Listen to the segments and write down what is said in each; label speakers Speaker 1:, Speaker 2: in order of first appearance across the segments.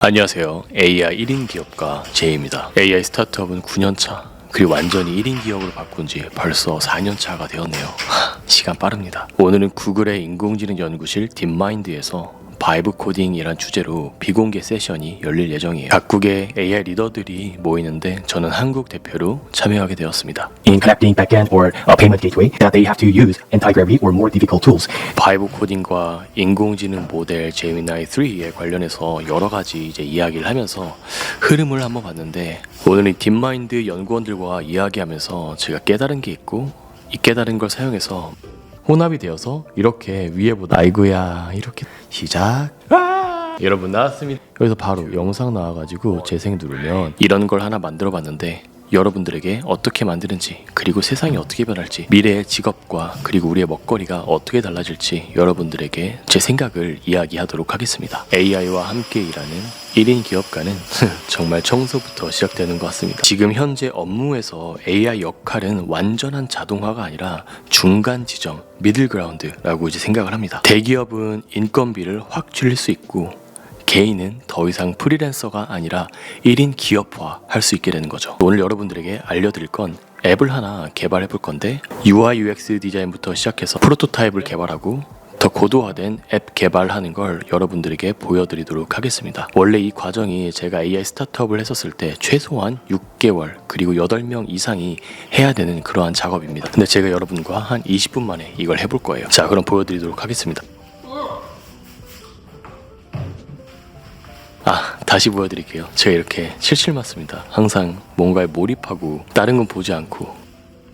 Speaker 1: 안녕하세요. AI 1인 기업가 제이입니다. AI 스타트업은 9년차, 그리고 완전히 1인 기업으로 바꾼 지 벌써 4년차가 되었네요. 시간 빠릅니다. 오늘은 구글의 인공지능 연구실 딥마인드에서 바이브 코딩이란 주제로 비공개 세션이 열릴 예정이에요. 각국의 AI 리더들이 모이는데 저는 한국 대표로 참여하게 되었습니다.
Speaker 2: In connecting backend or a payment gateway that they have to use anti-gravity or more difficult tools.
Speaker 1: 바이브 코딩과 인공지능 모델 제미나이 3에 관련해서 여러 가지 이야기를 하면서 흐름을 한번 봤는데, 오늘은 딥마인드 연구원들과 이야기하면서 제가 깨달은 게 있고, 이 깨달은 걸 사용해서 혼합이 되어서 이렇게 위에보다 아이고야 이렇게 시작. 여러분 나왔습니다. 여기서 바로 영상 나와가지고 재생 누르면 이런 걸 하나 만들어 봤는데, 여러분들에게 어떻게 만드는지, 그리고 세상이 어떻게 변할지, 미래의 직업과 그리고 우리의 먹거리가 어떻게 달라질지 여러분들에게 제 생각을 이야기하도록 하겠습니다. AI와 함께 일하는 1인 기업가는 정말 청소부터 시작되는 것 같습니다. 지금 현재 업무에서 AI 역할은 완전한 자동화가 아니라 중간 지점, 미들그라운드라고 생각을 합니다. 대기업은 인건비를 확 줄일 수 있고, 개인은 더 이상 프리랜서가 아니라 1인 기업화 할 수 있게 되는 거죠. 오늘 여러분들에게 알려드릴 건 앱을 하나 개발해 볼 건데, UI UX 디자인부터 시작해서 프로토타입을 개발하고 더 고도화된 앱 개발하는 걸 여러분들에게 보여드리도록 하겠습니다. 원래 이 과정이 제가 AI 스타트업을 했었을 때 최소한 6개월 그리고 8명 이상이 해야 되는 그러한 작업입니다. 근데 제가 여러분과 한 20분 만에 이걸 해볼 거예요. 자, 그럼 보여드리도록 하겠습니다. 다시 보여드릴게요. 제가 이렇게 칠칠 맞습니다. 항상 뭔가에 몰입하고 다른 건 보지 않고.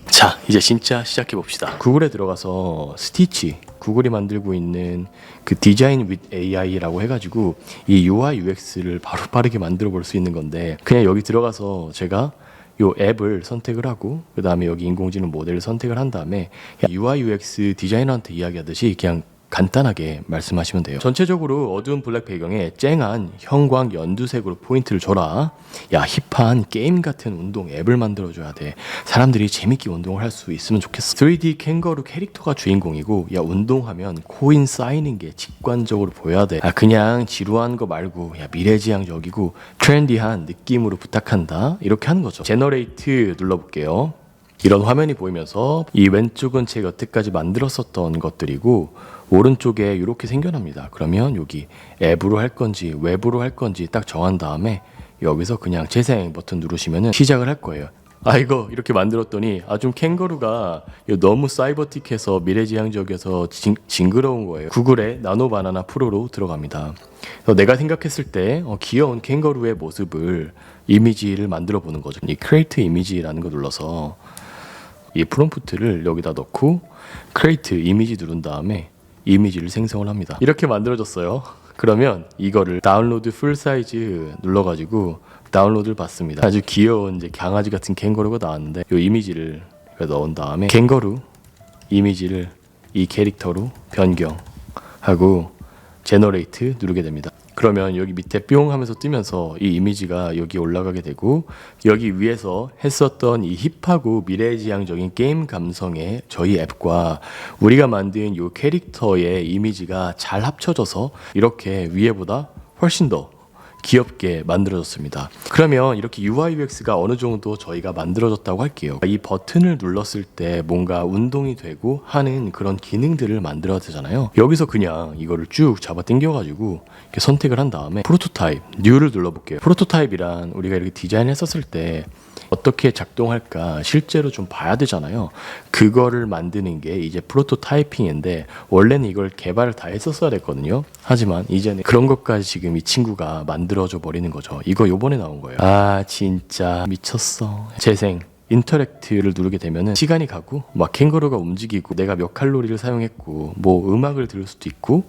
Speaker 1: 자, 이제 진짜 시작해 봅시다. 구글에 들어가서 스티치, 구글이 만들고 있는 그 디자인 with AI라고 해가지고 이 UI UX를 바로 빠르게 만들어 볼 수 있는 건데, 그냥 여기 들어가서 제가 요 앱을 선택을 하고, 그 다음에 여기 인공지능 모델을 선택을 한 다음에 UI UX 디자이너한테 이야기하듯이 그냥 간단하게 말씀하시면 돼요. 전체적으로 어두운 블랙 배경에 쨍한 형광 연두색으로 포인트를 줘라. 야, 힙한 게임 같은 운동 앱을 만들어줘야 돼. 사람들이 재밌게 운동을 할 수 있으면 좋겠어. 3D 캥거루 캐릭터가 주인공이고, 야, 운동하면 코인 쌓이는 게 직관적으로 보여야 돼. 그냥 지루한 거 말고, 야, 미래지향적이고 트렌디한 느낌으로 부탁한다. 이렇게 하는 거죠. 제너레이트 눌러볼게요. 이런 화면이 보이면서 이 왼쪽은 제가 여태까지 만들었었던 것들이고, 오른쪽에 이렇게 생겨납니다. 그러면 여기 앱으로 할 건지 웹으로 할 건지 딱 정한 다음에 여기서 그냥 재생 버튼 누르시면 시작을 할 거예요. 이거 이렇게 만들었더니 좀 캥거루가 너무 사이버틱해서 미래지향적이어서 징그러운 거예요. 구글의 나노 바나나 프로로 들어갑니다. 내가 생각했을 때 귀여운 캥거루의 모습을 이미지를 만들어 보는 거죠. 이 크리에이트 이미지라는 거 눌러서 이 프롬프트를 여기다 넣고 크리에이트 이미지 누른 다음에 이미지를 생성을 합니다. 이렇게 만들어졌어요. 그러면 이거를 다운로드 풀 사이즈 눌러가지고 다운로드를 받습니다. 아주 귀여운 강아지 같은 캥거루가 나왔는데, 이 이미지를 넣은 다음에 캥거루 이미지를 이 캐릭터로 변경하고 제너레이트 누르게 됩니다. 그러면 여기 밑에 뿅 하면서 뜨면서 이 이미지가 여기 올라가게 되고, 여기 위에서 했었던 이 힙하고 미래지향적인 게임 감성의 저희 앱과 우리가 만든 이 캐릭터의 이미지가 잘 합쳐져서 이렇게 위에보다 훨씬 더 귀엽게 만들어졌습니다. 그러면 이렇게 UI UX가 어느 정도 저희가 만들어졌다고 할게요. 이 버튼을 눌렀을 때 뭔가 운동이 되고 하는 그런 기능들을 만들어야 되잖아요. 여기서 그냥 이거를 쭉 잡아 당겨가지고 이렇게 선택을 한 다음에 프로토타입, 뉴를 눌러볼게요. 프로토타입이란 우리가 이렇게 디자인했었을 때 어떻게 작동할까 실제로 좀 봐야 되잖아요. 그거를 만드는 게 이제 프로토타이핑인데, 원래는 이걸 개발을 다 했었어야 됐거든요. 하지만 이제는 그런 것까지 지금 이 친구가 만들어져 버리는 거죠. 이거 요번에 나온 거예요. 진짜 미쳤어. 재생 인터랙트를 누르게 되면은 시간이 가고 막 캥거루가 움직이고 내가 몇 칼로리를 사용했고 뭐 음악을 들을 수도 있고,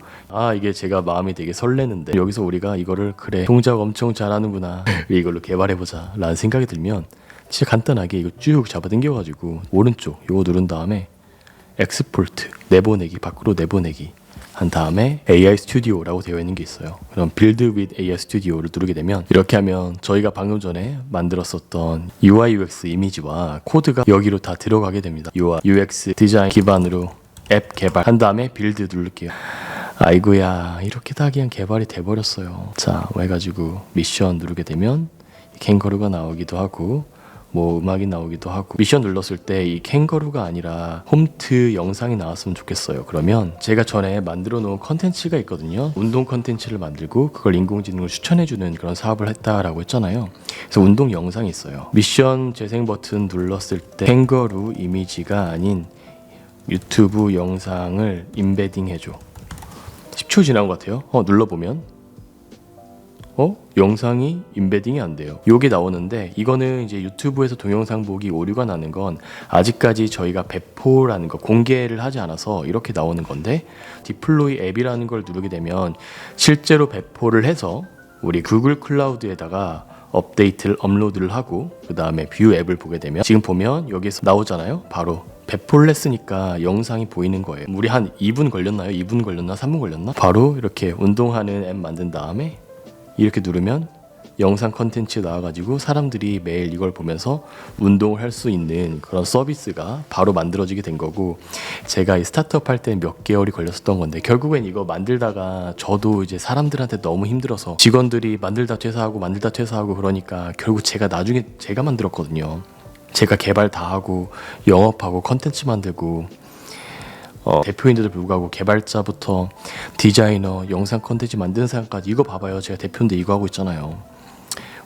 Speaker 1: 이게 제가 마음이 되게 설레는데, 여기서 우리가 이거를 그래 동작 엄청 잘하는구나 이걸로 개발해보자 라는 생각이 들면 진짜 간단하게 이거 쭉 잡아당겨가지고 오른쪽 이거 누른 다음에 엑스포트 내보내기, 밖으로 내보내기 한 다음에 AI 스튜디오라고 되어 있는 게 있어요. 그럼 Build with AI Studio를 누르게 되면, 이렇게 하면 저희가 방금 전에 만들었었던 UI UX 이미지와 코드가 여기로 다 들어가게 됩니다. UI UX 디자인 기반으로 앱 개발 한 다음에 빌드 누를게요. 아이고야, 이렇게 다 그냥 개발이 돼버렸어요. 자, 해가지고 미션 누르게 되면 캥거루가 나오기도 하고 뭐 음악이 나오기도 하고, 미션 눌렀을 때 이 캥거루가 아니라 홈트 영상이 나왔으면 좋겠어요. 그러면 제가 전에 만들어 놓은 컨텐츠가 있거든요. 운동 컨텐츠를 만들고 그걸 인공지능으로 추천해주는 그런 사업을 했다라고 했잖아요. 그래서 운동 영상이 있어요. 미션 재생 버튼 눌렀을 때 캥거루 이미지가 아닌 유튜브 영상을 임베딩 해줘. 10초 지난 것 같아요. 눌러보면 영상이 임베딩이 안 돼요. 요게 나오는데, 이거는 이제 유튜브에서 동영상 보기 오류가 나는 건 아직까지 저희가 배포라는 거 공개를 하지 않아서 이렇게 나오는 건데, 디플로이 앱이라는 걸 누르게 되면 실제로 배포를 해서 우리 구글 클라우드에다가 업데이트를 업로드를 하고 그 다음에 뷰 앱을 보게 되면 지금 보면 여기서 나오잖아요. 바로 배포를 했으니까 영상이 보이는 거예요. 우리 한 2분 걸렸나요? 2분 걸렸나? 3분 걸렸나? 바로 이렇게 운동하는 앱 만든 다음에 이렇게 누르면 영상 컨텐츠 나와가지고 사람들이 매일 이걸 보면서 운동을 할 수 있는 그런 서비스가 바로 만들어지게 된 거고, 제가 이 스타트업 할 때 몇 개월이 걸렸었던 건데, 결국엔 이거 만들다가 저도 이제 사람들한테 너무 힘들어서 직원들이 만들다 퇴사하고 그러니까 결국 제가 나중에 제가 만들었거든요. 제가 개발 다 하고 영업하고 컨텐츠 만들고, 대표인데도 불구하고 개발자부터 디자이너, 영상 컨텐츠 만드는 사람까지, 이거 봐봐요. 제가 대표인데 이거 하고 있잖아요.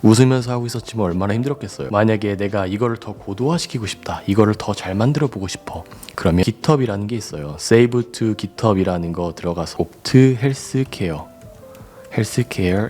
Speaker 1: 웃으면서 하고 있었지만 얼마나 힘들었겠어요. 만약에 내가 이거를 더 고도화시키고 싶다, 이거를 더 잘 만들어 보고 싶어, 그러면 GitHub이라는 게 있어요. Save to GitHub이라는 거 들어가서 옵트 헬스케어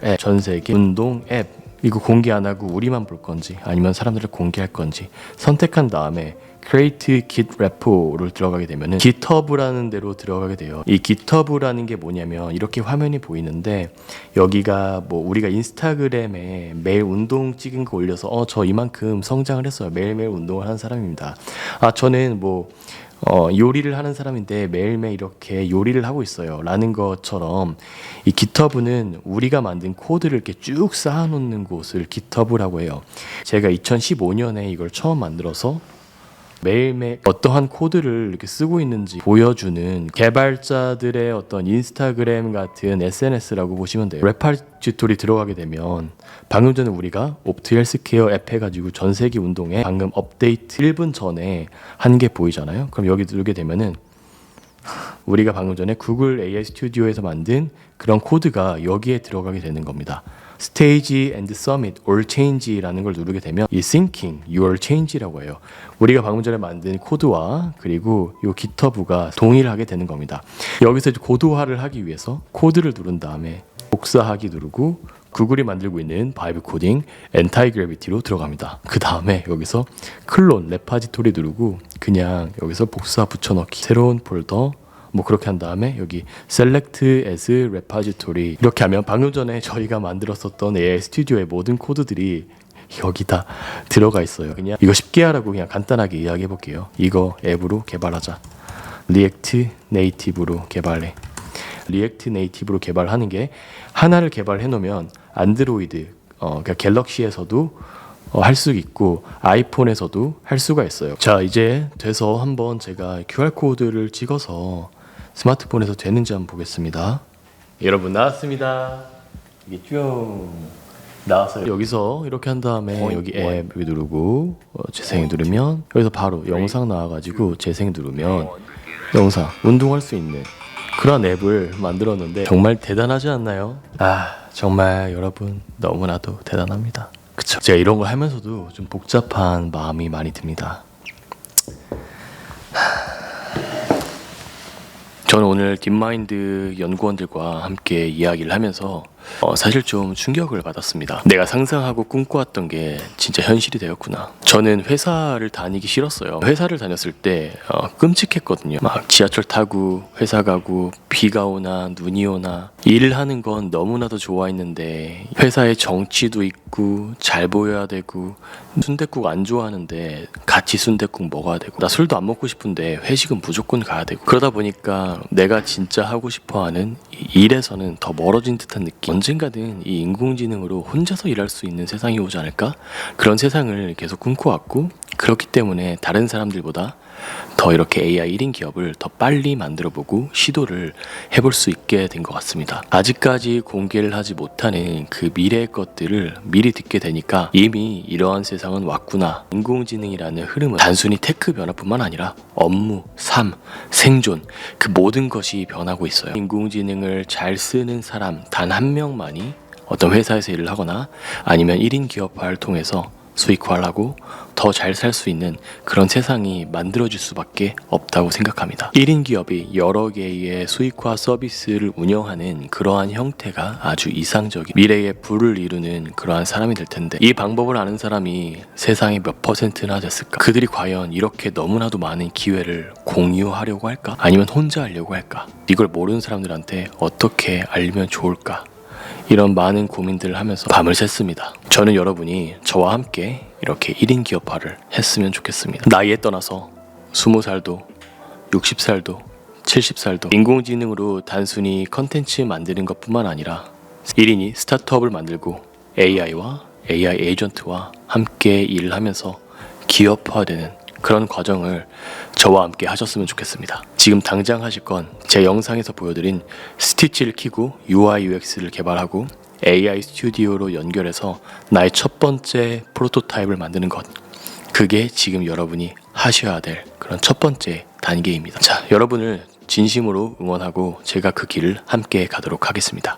Speaker 1: 앱, 전세계 운동 앱, 이거 공개 안 하고 우리만 볼 건지 아니면 사람들을 공개할 건지 선택한 다음에 Create Git Repo를 들어가게 되면은 GitHub라는 데로 들어가게 돼요. 이 GitHub라는 게 뭐냐면 이렇게 화면이 보이는데, 여기가 뭐 우리가 인스타그램에 매일 운동 찍은 거 올려서 저 이만큼 성장을 했어요. 매일매일 운동을 하는 사람입니다. 저는 뭐 요리를 하는 사람인데 매일매일 이렇게 요리를 하고 있어요 라는 것처럼, 이 GitHub는 우리가 만든 코드를 이렇게 쭉 쌓아놓는 곳을 GitHub라고 해요. 제가 2015년에 이걸 처음 만들어서 매일매일 어떠한 코드를 이렇게 쓰고 있는지 보여주는 개발자들의 어떤 인스타그램 같은 SNS라고 보시면 돼요. 레파지토리 들어가게 되면 방금 전에 우리가 옵트 헬스케어 앱 해가지고 전세계 운동에 방금 업데이트 1분 전에 한 게 보이잖아요. 그럼 여기 누르게 되면은 우리가 방금 전에 구글 AI 스튜디오에서 만든 그런 코드가 여기에 들어가게 되는 겁니다. Stage and Summit or Change라는 걸 누르게 되면 이 Thinking Your Change라고 해요. 우리가 방금 전에 만든 코드와 그리고 이 GitHub가 동일하게 되는 겁니다. 여기서 이제 고도화를 하기 위해서 코드를 누른 다음에 복사하기 누르고 구글이 만들고 있는 바이브 코딩 엔타이그래비티로 들어갑니다. 그 다음에 여기서 클론 레파지토리 누르고 그냥 여기서 복사 붙여넣기, 새로운 폴더 뭐 그렇게 한 다음에 여기 Select as Repository 이렇게 하면 방금 전에 저희가 만들었었던 AI 스튜디오의 모든 코드들이 여기다 들어가 있어요. 그냥 이거 쉽게 하라고 그냥 간단하게 이야기해 볼게요. 이거 앱으로 개발하자. 리액트 네이티브로 개발해. 리액트 네이티브로 개발하는 게, 하나를 개발해 놓으면 안드로이드 그러니까 갤럭시에서도 할 수 있고 아이폰에서도 할 수가 있어요. 자, 이제 돼서 한번 제가 QR코드를 찍어서 스마트폰에서 되는지 한번 보겠습니다. 여러분, 나왔습니다. 이게 쭉 나왔어요. 여기서 이렇게 한 다음에 여기 앱 여기 누르고 재생 누르면 여기서 바로 영상 나와가지고 재생 누르면 영상 운동할 수 있는 그런 앱을 만들었는데 정말 대단하지 않나요? 정말 여러분 너무나도 대단합니다. 그쵸? 제가 이런 걸 하면서도 좀 복잡한 마음이 많이 듭니다. 저는 오늘 딥마인드 연구원들과 함께 이야기를 하면서 사실 좀 충격을 받았습니다. 내가 상상하고 꿈꿔왔던 게 진짜 현실이 되었구나. 저는 회사를 다니기 싫었어요. 회사를 다녔을 때 끔찍했거든요. 막 지하철 타고 회사 가고 비가 오나 눈이 오나 일을 하는 건 너무나도 좋아했는데 회사에 정치도 있고 잘 보여야 되고 순댓국 안 좋아하는데 같이 순댓국 먹어야 되고 나 술도 안 먹고 싶은데 회식은 무조건 가야 되고 그러다 보니까 내가 진짜 하고 싶어하는 일에서는 더 멀어진 듯한 느낌. 언젠가는 이 인공지능으로 혼자서 일할 수 있는 세상이 오지 않을까? 그런 세상을 계속 꿈꿔왔고 그렇기 때문에 다른 사람들보다 더 이렇게 AI 1인 기업을 더 빨리 만들어보고 시도를 해볼 수 있게 된 것 같습니다. 아직까지 공개를 하지 못하는 그 미래의 것들을 미리 듣게 되니까 이미 이러한 세상은 왔구나. 인공지능이라는 흐름은 단순히 테크 변화뿐만 아니라 업무, 삶, 생존 그 모든 것이 변하고 있어요. 인공지능을 잘 쓰는 사람 단 한 명만이 어떤 회사에서 일을 하거나 아니면 1인 기업화를 통해서 수익화를 하고 더 잘 살 수 있는 그런 세상이 만들어질 수밖에 없다고 생각합니다. 1인 기업이 여러 개의 수익화 서비스를 운영하는 그러한 형태가 아주 이상적인 미래의 부를 이루는 그러한 사람이 될 텐데 이 방법을 아는 사람이 세상에 몇 퍼센트나 됐을까? 그들이 과연 이렇게 너무나도 많은 기회를 공유하려고 할까? 아니면 혼자 하려고 할까? 이걸 모르는 사람들한테 어떻게 알리면 좋을까? 이런 많은 고민들을 하면서 밤을 샜습니다. 저는 여러분이 저와 함께 이렇게 1인 기업화를 했으면 좋겠습니다. 나이에 떠나서 20살도 60살도 70살도 인공지능으로 단순히 컨텐츠 만드는 것뿐만 아니라 1인이 스타트업을 만들고 AI와 AI 에이전트와 함께 일을 하면서 기업화되는 그런 과정을 저와 함께 하셨으면 좋겠습니다. 지금 당장 하실 건 제 영상에서 보여드린 스티치를 키고 UI UX를 개발하고 AI 스튜디오로 연결해서 나의 첫 번째 프로토타입을 만드는 것. 그게 지금 여러분이 하셔야 될 그런 첫 번째 단계입니다. 자, 여러분을 진심으로 응원하고 제가 그 길을 함께 가도록 하겠습니다.